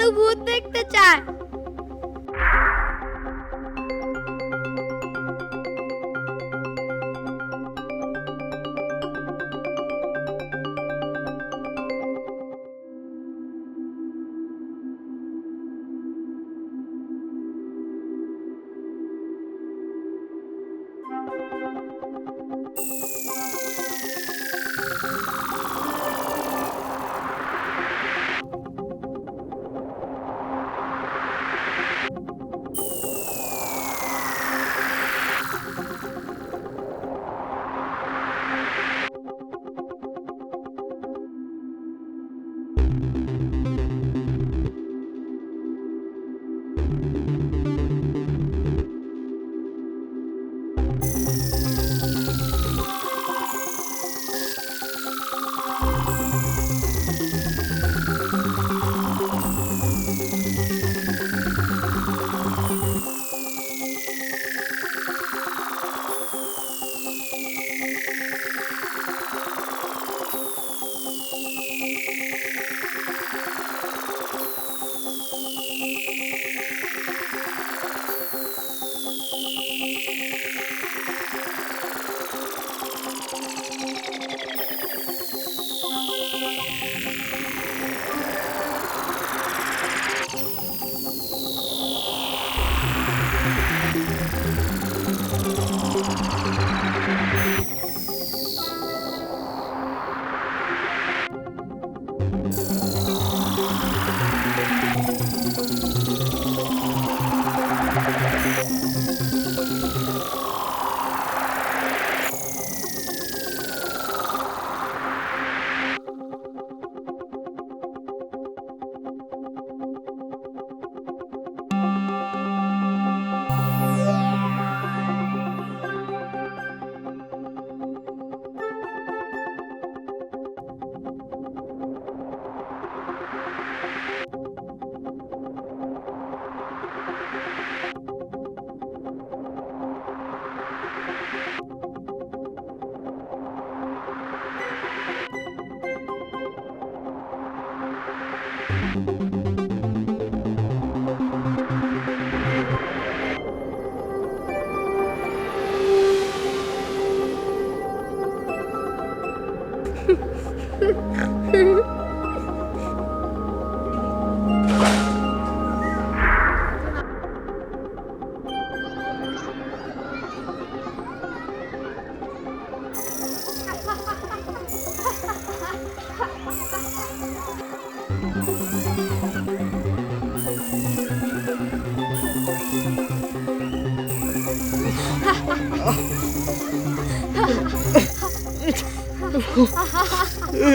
সাল্লু ভূত দেখতে চায়।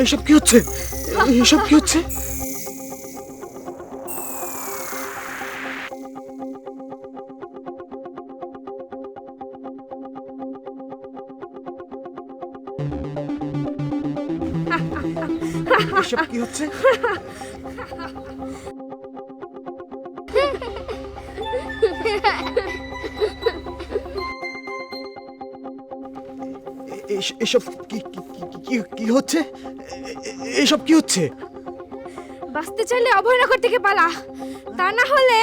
এসব কি হচ্ছে? এসব কি হচ্ছে? এসব কি হচ্ছে? এসব কি হচ্ছে? এসব কি হচ্ছে? বাঁচতে চাইলে অভয়নগর থেকে পালা, তা না হলে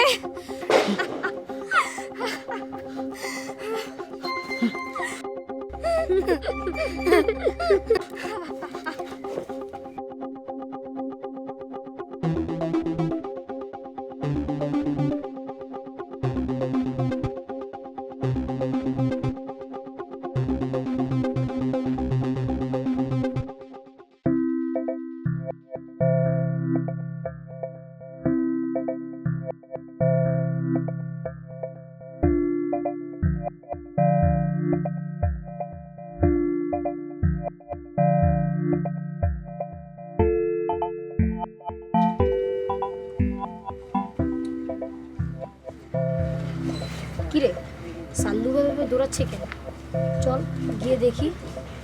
কিরে সাল্লু ভাবে দৌড়াচ্ছে কেন? চল গিয়ে দেখি।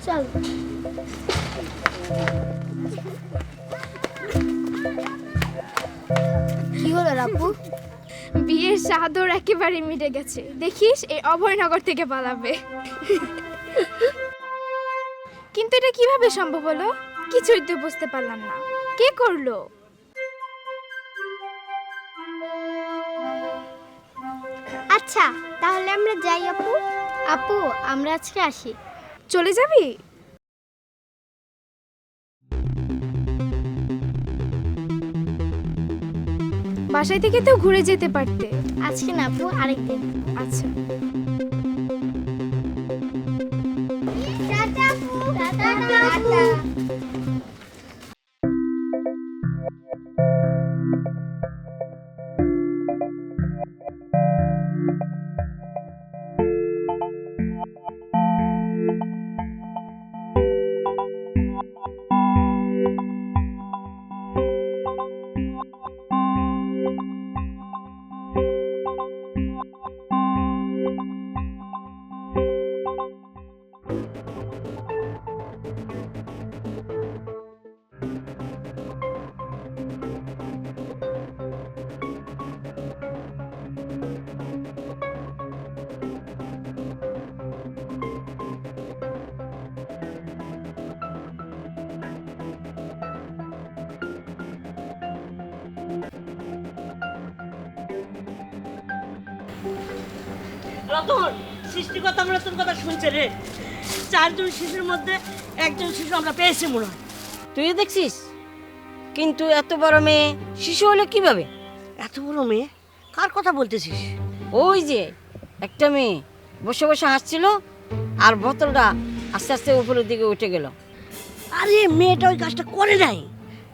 চল। কি হলো রাব্বু? বিয়ের চাদর একেবারে মিটে গেছে, দেখিস এই অভয়নগর থেকে পালাবে। কিন্তু এটা কিভাবে সম্ভব হলো? কিছুই তো বুঝতে পারলাম না, কে করলো? আচ্ছা তাহলে আমরা যাই আপু। আপু আমরা আজকে আসি। চলে যাবি? বাসায় থেকে তো ঘুরে যেতে পারতে। আজকে না আপু, আরেকদিন। আচ্ছা। টাটা আপু। টাটা। রতন, সৃষ্টিকর্তা আমরা তোর কথা শুনছে রে। 4 জন শিশুর মধ্যে একজন শিশু আমরা পেয়েছি মনে হয়। তুই দেখছিস? কিন্তু এত বড় মেয়ে শিশু হলো কিভাবে? এত বড় মেয়ে? কার কথা বলতেছিস? ওই যে একটা মেয়ে বসে বসে হাসছিল, আর বোতলটা আস্তে আস্তে উপরের দিকে উঠে গেল। আরে মেয়েটা ওই কাজটা করে নাই,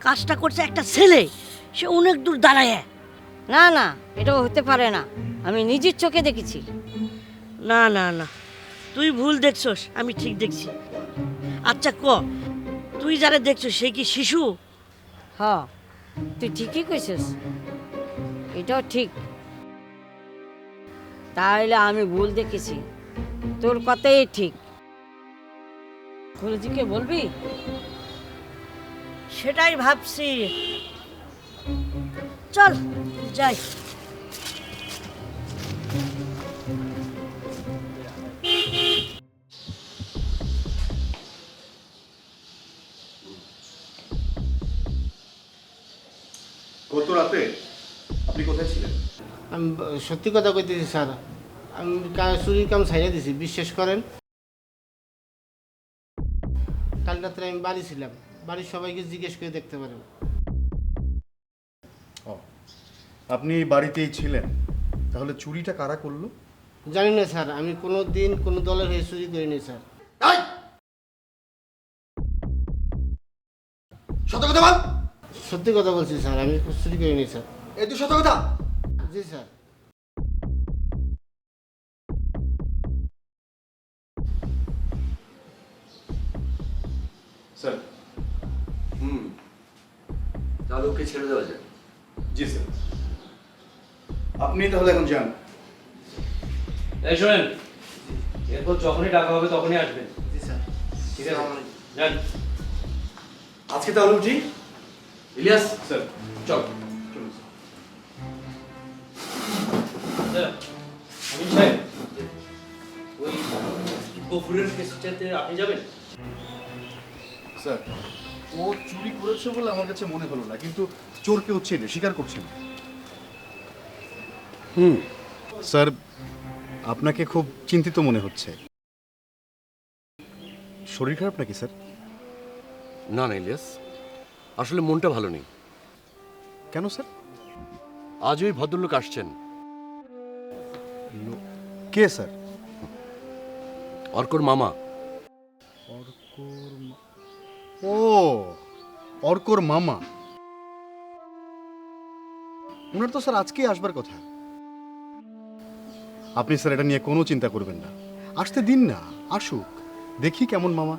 কাজটা করছে একটা ছেলে, সে অনেক দূর দাঁড়ায়। না না, এটা হতে পারে না, আমি নিজের চোখে দেখেছি। না না না, তুই ভুল দেখছস, আমি ঠিক দেখছি। আচ্ছা ক, তুই যারা দেখছস সে কি শিশু? হ, তুই ঠিকই কইছিস, এটাও ঠিক। তাহলে আমি ভুল দেখেছি, তোর কথাই ঠিক। গুরুজিকে বলবি? সেটাই ভাবছি। চল যাই। গত রাতে আপনি কোথায় ছিলেন? আমি সত্যি কথা কইতেছি স্যার, আমি চুরির কাম ছাইড়া দিছি, বিশ্বাস করেন। কাল রাত্রে আমি বাড়ি ছিলাম, বাড়ির সবাইকে জিজ্ঞেস করে দেখতে পারেন। ও, আপনি বাড়িতেই ছিলেন, তাহলে চুরিটা কারা করলো? জানি না স্যার, আমি কোনো দিন কোনো দলের হয়ে চুরি করিনি স্যার। সত্য কথা বল। সত্যি কথা বলছি স্যার, আমি চুরি করিনি স্যার। এই তুই সত্য কথা? জি স্যার। স্যার। তাহলে ওকে ছেড়ে দেওয়া যায়? জি স্যার। আপনি তাহলে এখন যান। এই শোনেন, এরপর যখনই ডাকা হবে তখনই আসবেন। জি স্যার। ঠিক আছে, যান। আজকে তাহলে উঠি। ইলিয়াস, স্যার চল। চলুন স্যার, স্যার। আমিন সাহেব, ওই গফুরের কেসটাতে আপনি যাবেন? স্যার, ও চুরি করেছে বলে আমার কাছে মনে হলো না, কিন্তু চোর কেউ চেনে, স্বীকার করছে না। স্যার, আপনাকে খুব চিন্তিত মনে হচ্ছে। শরীর খারাপ নাকি স্যার? না না ইলিয়াস, আসলে মনটা ভালো নেই। কেন স্যার? আজ ওই ভদ্রলোক আসছেন। কে স্যার? অর্কর মামা। ও, অর্কর মামা। ওনার তো স্যার আজকেই আসবার কথা। আপনি স্যার এটা নিয়ে কোনো চিন্তা করবেন না, আসতে দিন না, আসুক, দেখি কেমন মামা।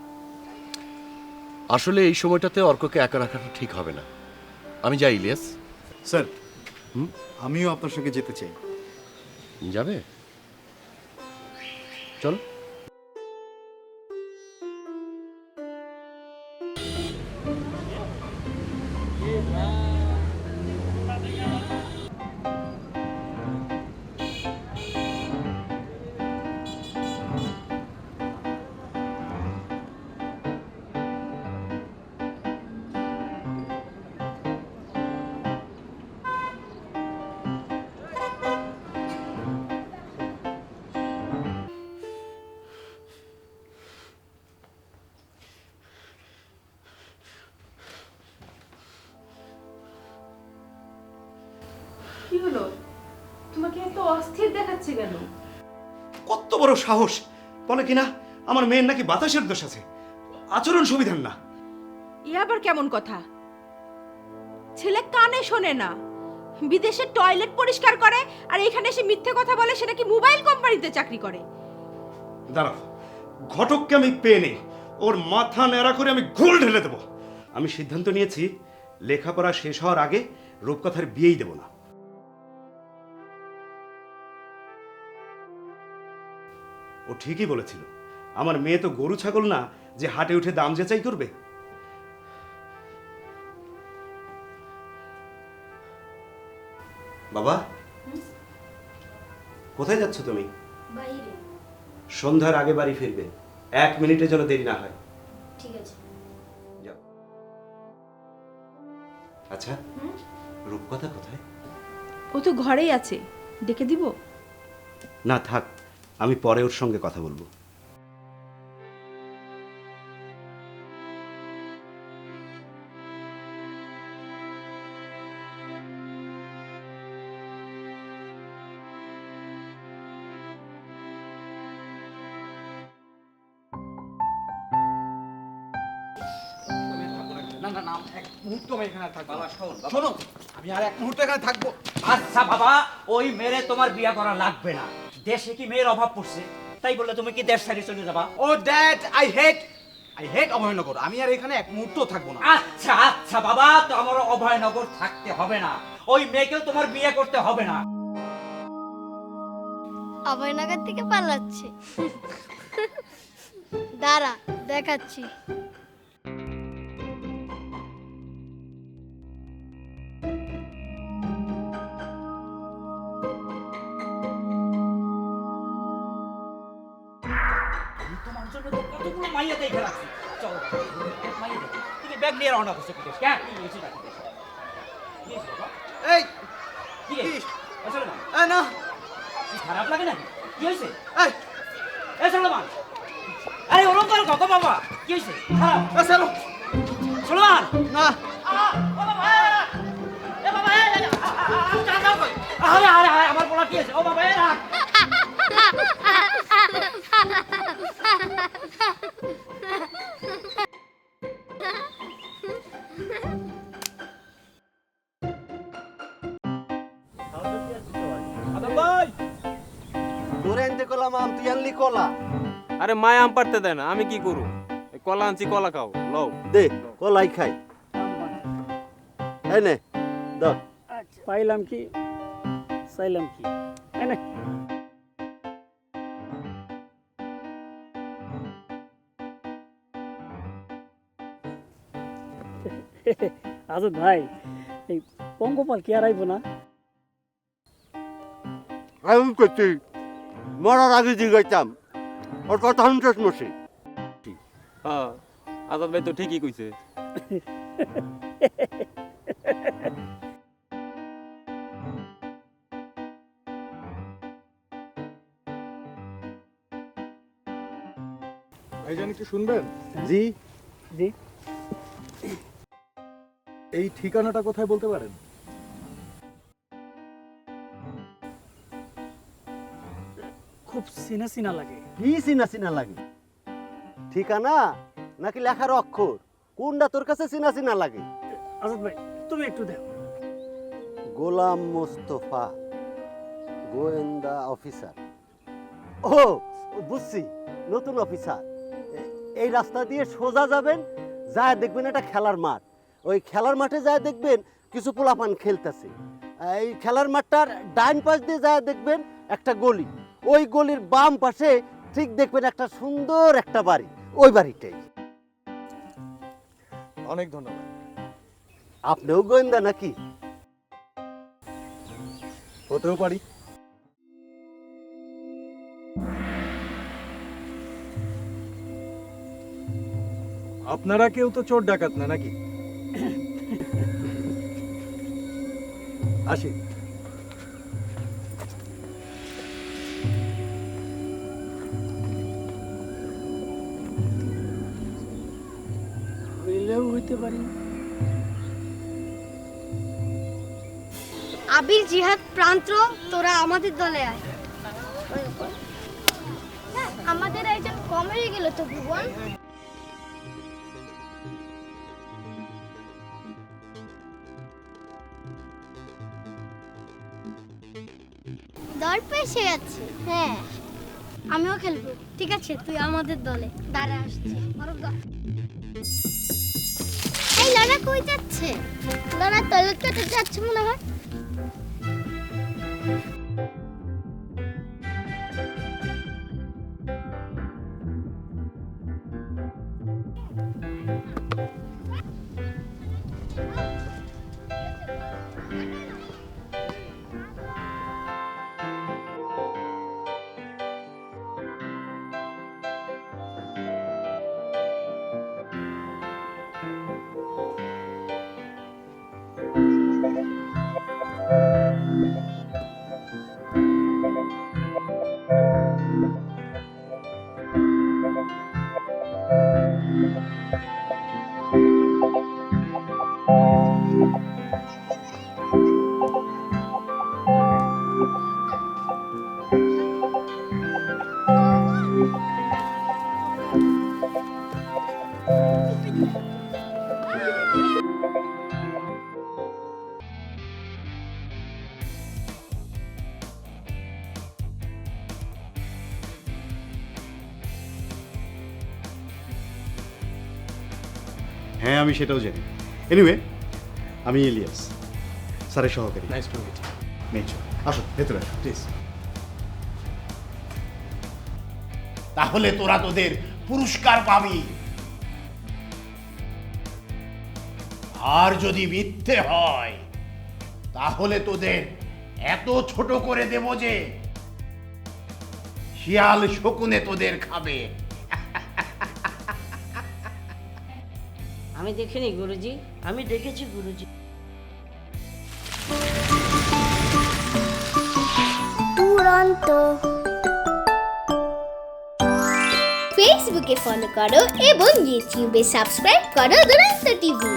আসলে এই সময়টাতে অর্ককে একা রাখাটা ঠিক হবে না। আমি যাই ইলিয়াস। স্যার, আমিও আপনার সঙ্গে যেতে চাই। যাবে? চল। হলো? তোমাকে এত অস্থির দেখাচ্ছে কেন? কত বড় সাহস! বলে কিনা আমার মেয়ের নাকি বাতাসের দোষ আছে, আচরণ সুবিধার না। এ আবার কেমন কথা? ছেলে কানে শোনে না, বিদেশে টয়লেট পরিষ্কার করে, আর এখানে এসে মিথ্যে কথা বলে সে নাকি মোবাইল কোম্পানিতে চাকরি করে। দাঁড়াও, ঘটককে আমি পেয়ে নেই, ওর মাথা ন্যাড়া করে আমি ঘোল ঢেলে দেবো। আমি সিদ্ধান্ত নিয়েছি লেখাপড়া শেষ হওয়ার আগে রূপকথার বিয়েই দেব না। ও ঠিকই বলেছিল, আমার মেয়ে তো গরু ছাগল না যে হাটে উঠে দাম যাচাই করবে। বাবা, কোথায় যাচ্ছ তুমি? বাইরে। সন্ধ্যার আগে বাড়ি ফিরবে, 1 মিনিটের জন্য দেরি না হয়। ঠিক আছে। যাও। আচ্ছা, রূপকথা কোথায়? ও তো ঘরেই আছে, ডেকে দিব? না থাক, আমি পরে ওর সঙ্গে কথা বলবো। না না না, এক মুহূর্ত আমি এখানে থাকবো। বাবা শোনো, আমি আর এক মুহূর্ত এখানে থাকবো। আচ্ছা বাবা, ওই মেরে তোমার বিয়ে করা লাগবে না। দেশে কি মেয়ের অভাব পড়ছে তাই বলে তুমি কি দেশ ছেড়ে চলে যাবা? ও ড্যাড, আই হেট অভয়নগর। আমি আর এখানে এক মুহূর্ত থাকবো না। আচ্ছা আচ্ছা বাবা, তো আমার অভয়নগর থাকতে হবে না, ওই মেয়েকেও তোমার বিয়ে করতে হবে না। অভয়নগর থেকে পালাচ্ছে। দাঁড়া, দেখাচ্ছি। তোমার জন্য তো কতগুলো মাইয়া দেখে রাখছি। চলো মাইয়া দেখো, তুমি ব্যাগ নিয়ে রওনা করছো বিদেশ। কেন কি হয়েছে নাকি? এই কি রে? আসলে না, এই না, কি খারাপ লাগে নাকি? কি হয়েছে? এই এ সুলেমান, আরে ওরকম করো কত বাবা, কি হয়েছে? খারাপ? এই চলো সুলেমান, না। ও বাবা, এ বাবা, যাও কই? আরে আরে আরে, আমার পোলা কি হয়েছে? ও বাবা, এ রাখ। আদম ভাই, তোরে আনতে কলাম আম, তুই আনলি কলা। আরে মায় আম পারতে দেয় না, আমি কি করু? এই কলা আনছি, কলা খাও, লও। দে কলাই খাই। এই নে দাও। পাইলাম কি চাইলাম কি? এনে আজব ভাই, এই পঙ্গপাল কি আর আইব না? আমি করছি মরার আগে জিগাইতাম, ওর কথা শুনছিস মশি? হ্যাঁ, আজাদ ভাই তো ঠিকই কইছে। ভাইজান একটু শুনবেন? জি জি। এই ঠিকানাটা কোথায় বলতে পারেন? খুব চিনা চিনা লাগে। কি চিনা চিনা লাগে? ঠিকানা নাকি লেখার অক্ষর, কোনটা তোর কাছে চিনা চিনা লাগে? আজাদ ভাই, তুমি একটু দেখো। গোলাম মোস্তফা, গোয়েন্দা অফিসার। ও বুঝছি, নতুন অফিসার। এই রাস্তা দিয়ে সোজা যাবেন, যায় দেখবেন একটা খেলার মাঠ। ওই খেলার মাঠে যায় দেখবেন কিছু পোলাপান খেলতেছে। এই খেলার মাঠটার ডাইন পাশ দিয়ে যায় দেখবেন একটা গলি। ওই গলির বাম পাশে ঠিক দেখবেন একটা সুন্দর একটা বাড়ি, ওই বাড়িটাই। অনেক ধন্যবাদ। আপনিও গোয়েন্দা নাকি? হতেও পারি। আপনারা কেউ তো চোর ডাকাত না নাকি? আসি। হইলেও হইতে পারি। আবির, জিহাদ, প্রান্ত, তোরা আমাদের দলে আয়। আমাদের একজন কম হয়ে গেল তো ভুবন। দল পেয়ে যাচ্ছে। হ্যাঁ, আমিও খেলবো। ঠিক আছে, তুই আমাদের দলে দাঁড়া। আসছে এই লড়া কই যাচ্ছে? লড়া টয়লেট করতে যাচ্ছে মনে হয়। হ্যাঁ, আমি সেটাও জানি। এনিওয়ে, আমি ইলিয়াস, স্যারের সহকারী। Nice to meet you. নেচো, আসো ভেতরে আসো প্লিজ। তাহলে তোরা তোদের পুরস্কার পাবি, আর যদি মিথ্যে হয় তাহলে তোদের এত ছোট করে দেব যে শিয়াল শকুনে তোদের খাবে। আমি দেখিনি গুরুজি। আমি দেখেছি গুরুজি। দুরন্ত। ফেসবুকে ফলো করো এবং ইউটিউবে সাবস্ক্রাইব করো দুরন্ত টিভি।